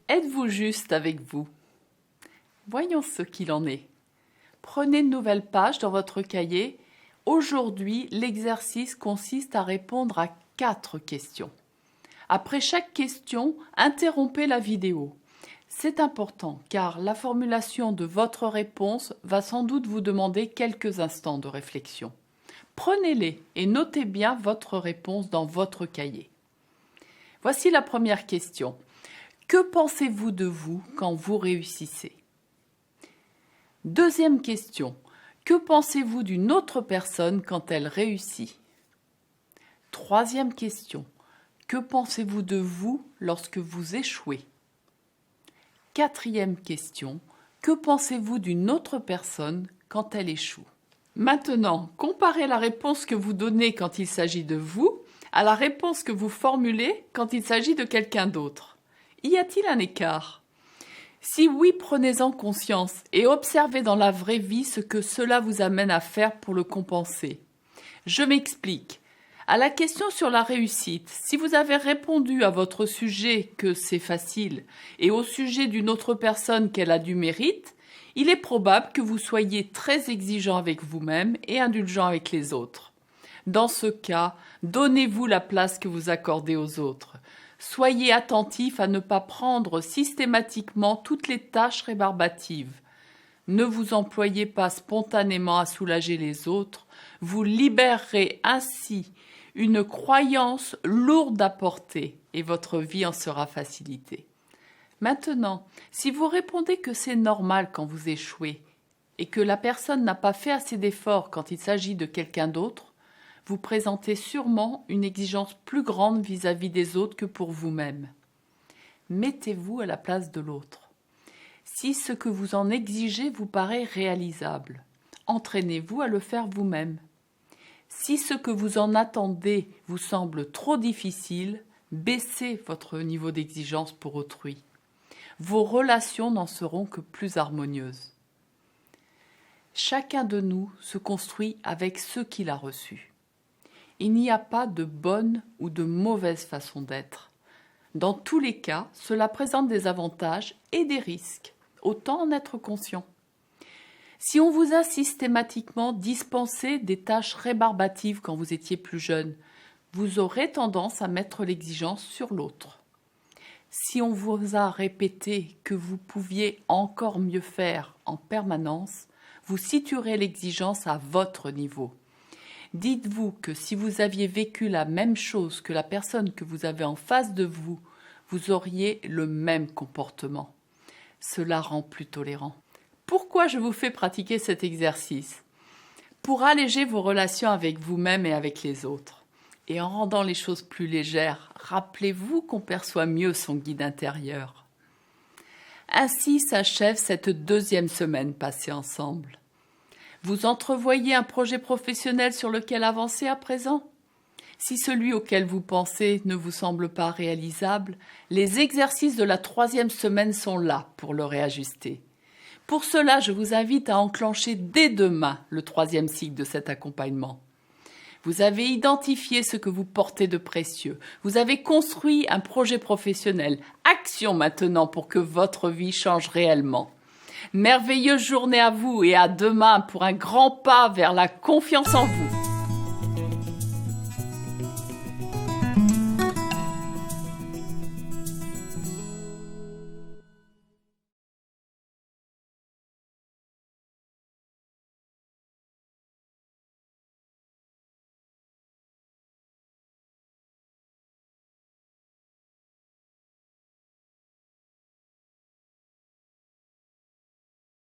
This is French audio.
Êtes-vous juste avec vous? Voyons ce qu'il en est. Prenez une nouvelle page dans votre cahier. Aujourd'hui, l'exercice consiste à répondre à 4 questions. Après chaque question, interrompez la vidéo. C'est important car la formulation de votre réponse va sans doute vous demander quelques instants de réflexion. Prenez-les et notez bien votre réponse dans votre cahier. Voici la première question. Que pensez-vous de vous quand vous réussissez? Deuxième question. Que pensez-vous d'une autre personne quand elle réussit? Troisième question. Que pensez-vous de vous lorsque vous échouez? Quatrième question. Que pensez-vous d'une autre personne quand elle échoue? Maintenant, comparez la réponse que vous donnez quand il s'agit de vous à la réponse que vous formulez quand il s'agit de quelqu'un d'autre. Y a-t-il un écart? Si oui, prenez-en conscience et observez dans la vraie vie ce que cela vous amène à faire pour le compenser. Je m'explique. À la question sur la réussite, si vous avez répondu à votre sujet que c'est facile et au sujet d'une autre personne qu'elle a du mérite, il est probable que vous soyez très exigeant avec vous-même et indulgent avec les autres. Dans ce cas, donnez-vous la place que vous accordez aux autres. Soyez attentif à ne pas prendre systématiquement toutes les tâches rébarbatives. Ne vous employez pas spontanément à soulager les autres, vous libérerez ainsi une croyance lourde à porter et votre vie en sera facilitée. Maintenant, si vous répondez que c'est normal quand vous échouez et que la personne n'a pas fait assez d'efforts quand il s'agit de quelqu'un d'autre, vous présentez sûrement une exigence plus grande vis-à-vis des autres que pour vous-même. Mettez-vous à la place de l'autre. Si ce que vous en exigez vous paraît réalisable, entraînez-vous à le faire vous-même. Si ce que vous en attendez vous semble trop difficile, baissez votre niveau d'exigence pour autrui. Vos relations n'en seront que plus harmonieuses. Chacun de nous se construit avec ce qu'il a reçu. Il n'y a pas de bonne ou de mauvaise façon d'être. Dans tous les cas, cela présente des avantages et des risques. Autant en être conscient. Si on vous a systématiquement dispensé des tâches rébarbatives quand vous étiez plus jeune, vous aurez tendance à mettre l'exigence sur l'autre. Si on vous a répété que vous pouviez encore mieux faire en permanence, vous situerez l'exigence à votre niveau. Dites-vous que si vous aviez vécu la même chose que la personne que vous avez en face de vous, vous auriez le même comportement. Cela rend plus tolérant. Pourquoi je vous fais pratiquer cet exercice? Pour alléger vos relations avec vous-même et avec les autres. Et en rendant les choses plus légères, rappelez-vous qu'on perçoit mieux son guide intérieur. Ainsi s'achève cette deuxième semaine passée ensemble. Vous entrevoyez un projet professionnel sur lequel avancer à présent? Si celui auquel vous pensez ne vous semble pas réalisable, les exercices de la 3e semaine sont là pour le réajuster. Pour cela, je vous invite à enclencher dès demain le 3e cycle de cet accompagnement. Vous avez identifié ce que vous portez de précieux. Vous avez construit un projet professionnel. Action maintenant pour que votre vie change réellement. Merveilleuse journée à vous et à demain pour un grand pas vers la confiance en vous.